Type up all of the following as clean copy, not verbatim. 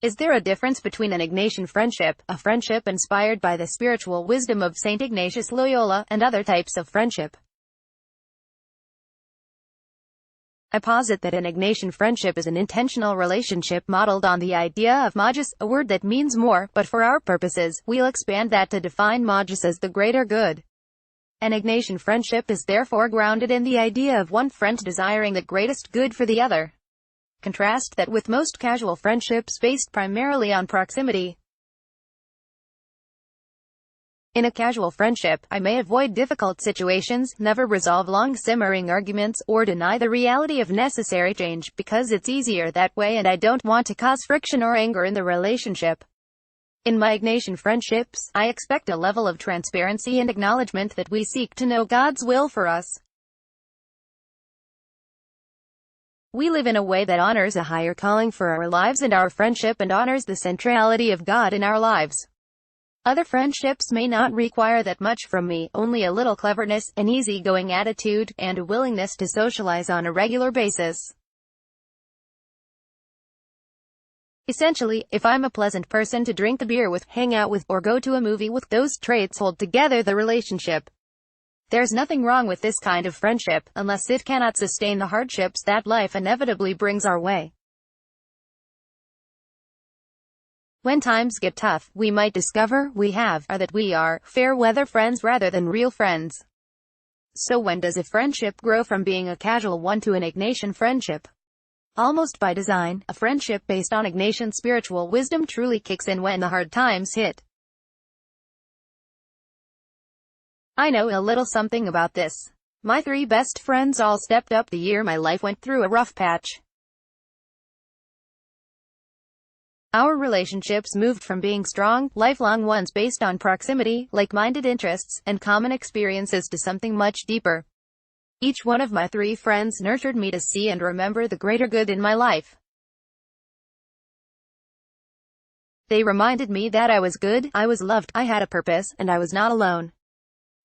Is there a difference between an Ignatian friendship, a friendship inspired by the spiritual wisdom of Saint Ignatius Loyola, and other types of friendship? I posit that an Ignatian friendship is an intentional relationship modeled on the idea of magis, a word that means more, but for our purposes, we'll expand that to define magis as the greater good. An Ignatian friendship is therefore grounded in the idea of one friend desiring the greatest good for the other. Contrast that with most casual friendships based primarily on proximity. In a casual friendship, I may avoid difficult situations, never resolve long simmering arguments, or deny the reality of necessary change, because it's easier that way and I don't want to cause friction or anger in the relationship. In my Ignatian friendships, I expect a level of transparency and acknowledgement that we seek to know God's will for us. We live in a way that honors a higher calling for our lives and our friendship and honors the centrality of God in our lives. Other friendships may not require that much from me, only a little cleverness, an easygoing attitude, and a willingness to socialize on a regular basis. Essentially, if I'm a pleasant person to drink a beer with, hang out with, or go to a movie with, those traits hold together the relationship. There's nothing wrong with this kind of friendship, unless it cannot sustain the hardships that life inevitably brings our way. When times get tough, we might discover we are fair-weather friends rather than real friends. So when does a friendship grow from being a casual one to an Ignatian friendship? Almost by design, a friendship based on Ignatian spiritual wisdom truly kicks in when the hard times hit. I know a little something about this. My 3 best friends all stepped up the year my life went through a rough patch. Our relationships moved from being strong, lifelong ones based on proximity, like-minded interests, and common experiences to something much deeper. Each one of my 3 friends nurtured me to see and remember the greater good in my life. They reminded me that I was good, I was loved, I had a purpose, and I was not alone.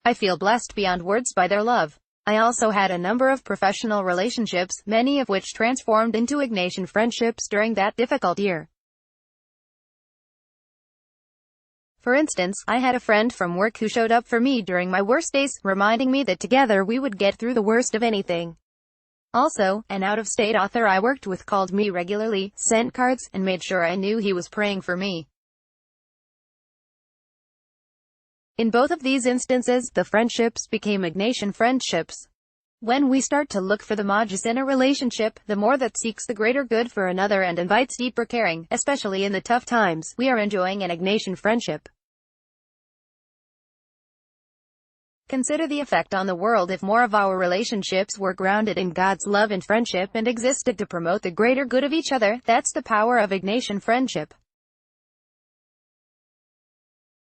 I feel blessed beyond words by their love. I also had a number of professional relationships, many of which transformed into Ignatian friendships during that difficult year. For instance, I had a friend from work who showed up for me during my worst days, reminding me that together we would get through the worst of anything. Also, an out-of-state author I worked with called me regularly, sent cards, and made sure I knew he was praying for me. In both of these instances, the friendships became Ignatian friendships. When we start to look for the magis in a relationship, the more that seeks the greater good for another and invites deeper caring, especially in the tough times, we are enjoying an Ignatian friendship. Consider the effect on the world if more of our relationships were grounded in God's love and friendship and existed to promote the greater good of each other. That's the power of Ignatian friendship.